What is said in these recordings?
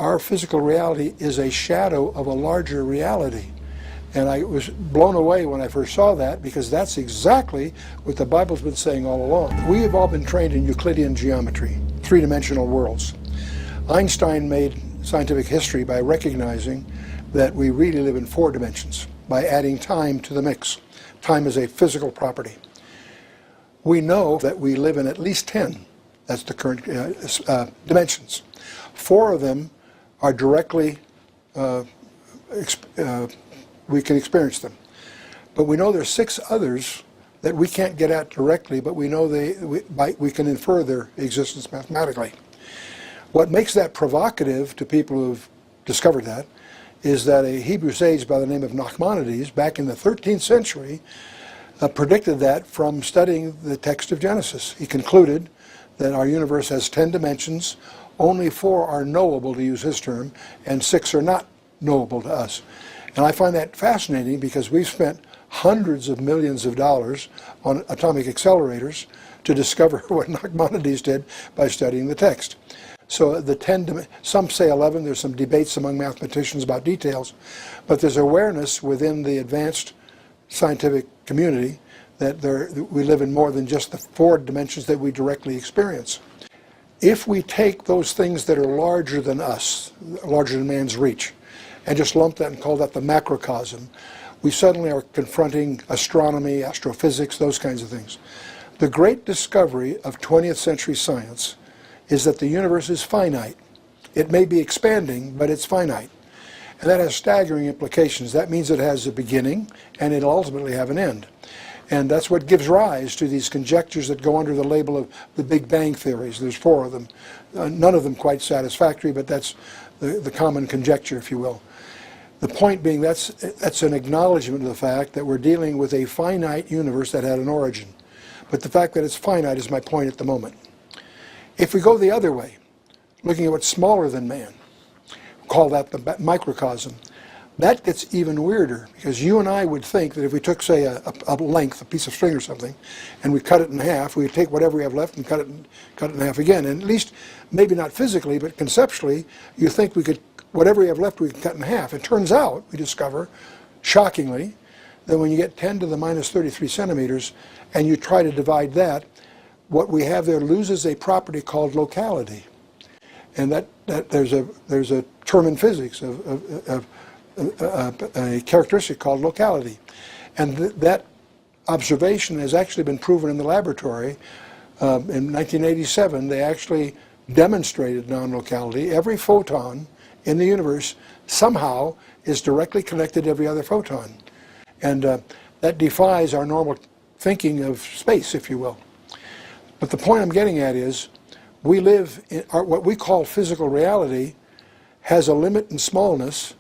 our physical reality is a shadow of a larger reality. And I was blown away when I first saw that, because that's exactly what the Bible's been saying all along. We have all been trained in Euclidean geometry, three-dimensional worlds. Einstein made scientific history by recognizing that we really live in 4 dimensions by adding time to the mix. Time is a physical property. We know that we live in at least 10. That's the current dimensions. 4 of them are directly we can experience them. But we know there's 6 others that we can't get at directly, but we know we can infer their existence mathematically. What makes that provocative to people who've discovered that is that a Hebrew sage by the name of Nachmanides, back in the 13th century, predicted that from studying the text of Genesis. He concluded that our universe has 10 dimensions, only 4 are knowable, to use his term, and 6 are not knowable to us. And I find that fascinating, because we've spent hundreds of millions of dollars on atomic accelerators to discover what Nachmanides did by studying the text. So the 10, some say 11, there's some debates among mathematicians about details, but there's awareness within the advanced scientific community that we live in more than just the 4 dimensions that we directly experience. If we take those things that are larger than us, larger than man's reach, and just lump that and call that the macrocosm, we suddenly are confronting astronomy, astrophysics, those kinds of things. The great discovery of 20th century science is that the universe is finite. It may be expanding, but it's finite. And that has staggering implications. That means it has a beginning, and it'll ultimately have an end. And that's what gives rise to these conjectures that go under the label of the Big Bang theories. There's 4 of them. None of them quite satisfactory, but that's the common conjecture, if you will. The point being, that's an acknowledgement of the fact that we're dealing with a finite universe that had an origin. But the fact that it's finite is my point at the moment. If we go the other way, looking at what's smaller than man, call that the microcosm, that gets even weirder, because you and I would think that if we took, say, a length, a piece of string or something, and we cut it in half, we would take whatever we have left and cut it in half again. And at least, maybe not physically, but conceptually, you think we could, whatever we have left, we can cut in half. It turns out, we discover, shockingly, that when you get 10 to the minus 33 centimeters, and you try to divide that, what we have there loses a property called locality. And that there's a term in physics of a characteristic called locality. And that observation has actually been proven in the laboratory. In 1987, they actually demonstrated non-locality. Every photon in the universe somehow is directly connected to every other photon. And that defies our normal thinking of space, if you will. But the point I'm getting at is, we live in what we call physical reality has a limit in smallness,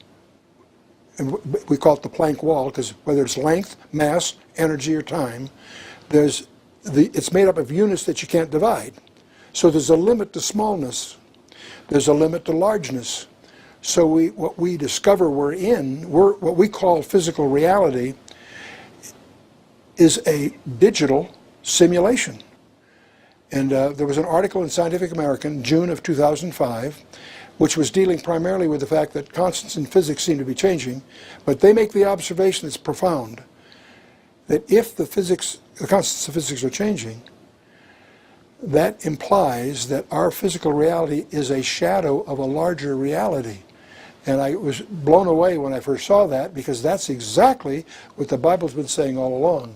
and we call it the Planck wall, because whether it's length, mass, energy, or time, it's made up of units that you can't divide. So there's a limit to smallness. There's a limit to largeness. So what we discover what we call physical reality is a digital simulation. And there was an article in Scientific American, June of 2005, which was dealing primarily with the fact that constants in physics seem to be changing, but they make the observation that's profound, that if the constants of physics are changing, that implies that our physical reality is a shadow of a larger reality. And I was blown away when I first saw that, because that's exactly what the Bible's been saying all along.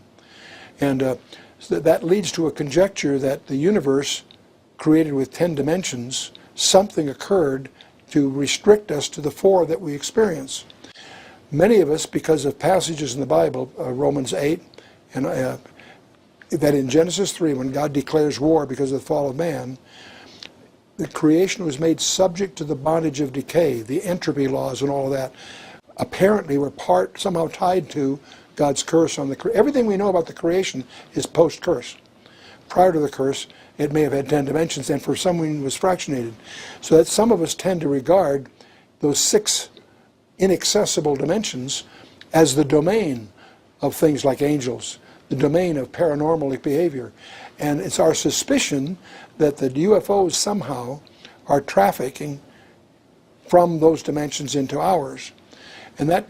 And so that leads to a conjecture that the universe, created with 10 dimensions, something occurred to restrict us to the 4 that we experience. Many of us, because of passages in the Bible, Romans 8, and that in Genesis 3, when God declares war because of the fall of man, the creation was made subject to the bondage of decay, the entropy laws and all of that. Apparently we're somehow tied to God's curse on everything we know about the creation is post-curse. Prior to the curse, it may have had 10 dimensions, and for someone it was fractionated. So that some of us tend to regard those 6 inaccessible dimensions as the domain of things like angels, the domain of paranormal behavior. And it's our suspicion that the UFOs somehow are trafficking from those dimensions into ours. And that,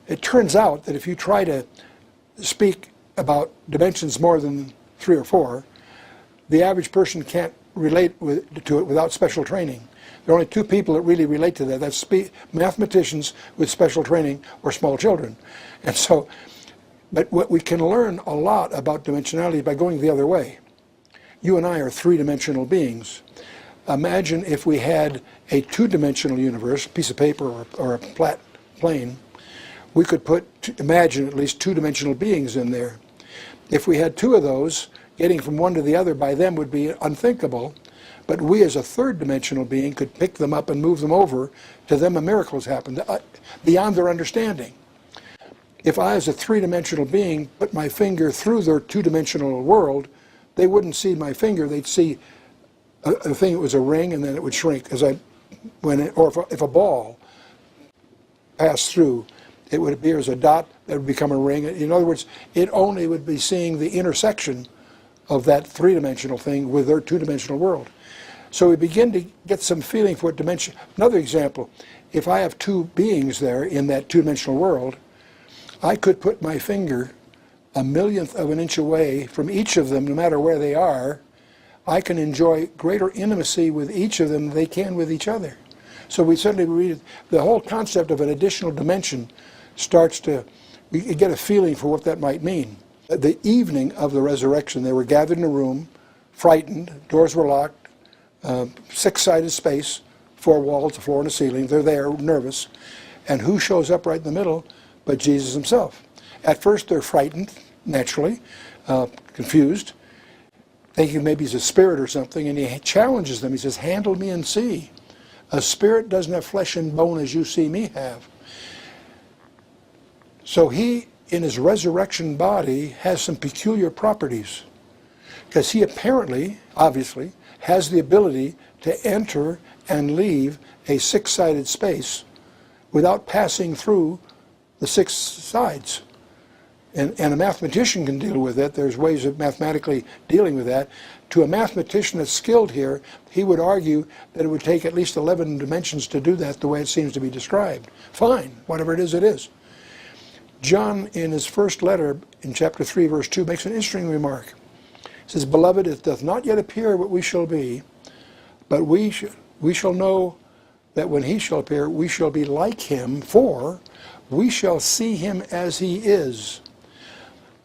it turns out that if you try to speak about dimensions more than 3 or 4, the average person can't relate to it without special training. There are only 2 people that really relate to that. That's mathematicians with special training or small children. And so, but what we can learn a lot about dimensionality by going the other way. You and I are 3-dimensional beings. Imagine if we had a 2-dimensional universe, a piece of paper or a flat plane. We could imagine at least 2-dimensional beings in there. If we had 2 of those, getting from one to the other by them would be unthinkable, but we as a 3rd-dimensional being could pick them up and move them over. To them, miracles happen beyond their understanding. If I as a 3-dimensional being put my finger through their 2-dimensional world, they wouldn't see my finger. They'd see a thing that was a ring, and then it would shrink or if a ball passed through, it would appear as a dot that would become a ring. In other words, it only would be seeing the intersection of that 3-dimensional thing with their 2-dimensional world. So we begin to get some feeling for what dimension. Another example, if I have 2 beings there in that 2-dimensional world, I could put my finger a millionth of an inch away from each of them, no matter where they are. I can enjoy greater intimacy with each of them than they can with each other. So we certainly read the whole concept of an additional dimension starts to, we get a feeling for what that might mean. The evening of the resurrection, they were gathered in a room, frightened, doors were locked, 6-sided space, 4 walls, a floor and a ceiling. They're there, nervous. And who shows up right in the middle but Jesus himself? At first they're frightened, naturally, confused, thinking maybe he's a spirit or something, and he challenges them. He says, handle me and see. A spirit doesn't have flesh and bone as you see me have. So he, in his resurrection body, has some peculiar properties, because he apparently, obviously, has the ability to enter and leave a 6-sided space without passing through the 6 sides. And a mathematician can deal with it. There's ways of mathematically dealing with that. To a mathematician that's skilled here, he would argue that it would take at least 11 dimensions to do that the way it seems to be described. Fine, whatever it is, it is. John, in his first letter, in chapter 3, verse 2, makes an interesting remark. He says, Beloved, it doth not yet appear what we shall be, but we shall know that when he shall appear, we shall be like him, for we shall see him as he is.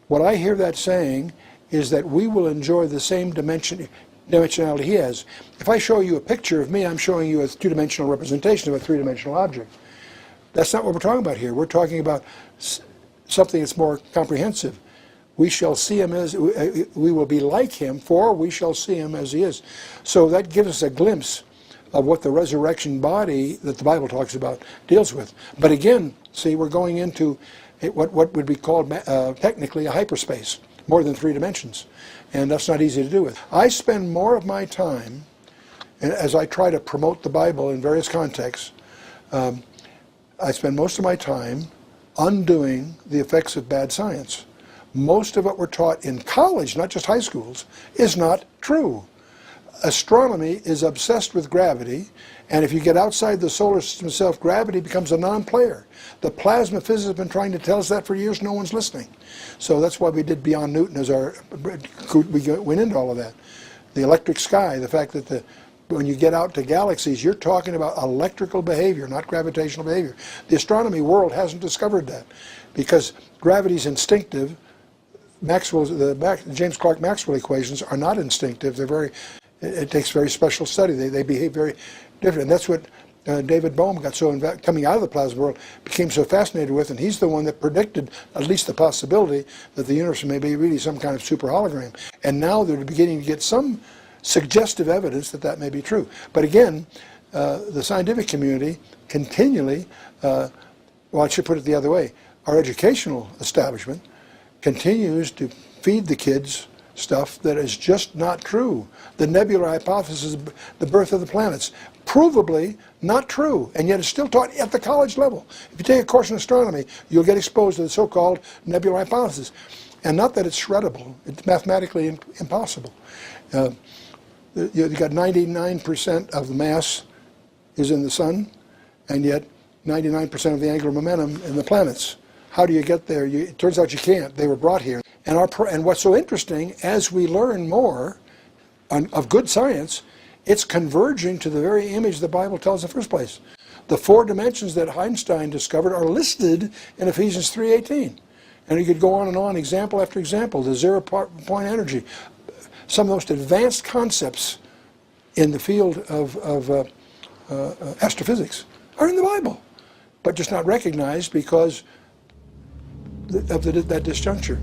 What I hear that saying is that we will enjoy the same dimensionality he has. If I show you a picture of me, I'm showing you a 2-dimensional representation of a 3-dimensional object. That's not what we're talking about here. We're talking about something that's more comprehensive. We shall see him as, we will be like him, for we shall see him as he is. So that gives us a glimpse of what the resurrection body that the Bible talks about deals with. But again, see, we're going into what would be called technically a hyperspace, more than 3 dimensions. And that's not easy to do with. I spend more of my time, as I try to promote the Bible in various contexts, I spend most of my time undoing the effects of bad science. Most of what we're taught in college, not just high schools, is not true. Astronomy is obsessed with gravity, and if you get outside the solar system itself, gravity becomes a non-player. The plasma physicists have been trying to tell us that for years. No one's listening. So that's why we did Beyond Newton as we went into all of that. The electric sky, the fact that when you get out to galaxies, you're talking about electrical behavior, not gravitational behavior. The astronomy world hasn't discovered that, because gravity's instinctive. The James Clerk Maxwell equations are not instinctive. It takes very special study. They behave very different. And that's what David Bohm got coming out of the plasma world, became so fascinated with, and he's the one that predicted at least the possibility that the universe may be really some kind of super hologram. And now they're beginning to get some suggestive evidence that that may be true. But again, the scientific community continually, well, I should put it the other way, our educational establishment continues to feed the kids stuff that is just not true. The nebular hypothesis, the birth of the planets, provably not true, and yet it's still taught at the college level. If you take a course in astronomy, you'll get exposed to the so-called nebular hypothesis. And not that it's shreddable, it's mathematically impossible. You've got 99% of the mass is in the sun, and yet 99% of the angular momentum in the planets. How do you get there? It turns out you can't. They were brought here. And what's so interesting, as we learn more of good science, it's converging to the very image the Bible tells in the first place. The 4 dimensions that Einstein discovered are listed in Ephesians 3:18. And you could go on, example after example. The zero-point energy. Some of the most advanced concepts in the field of astrophysics are in the Bible, but just not recognized because of that disjuncture.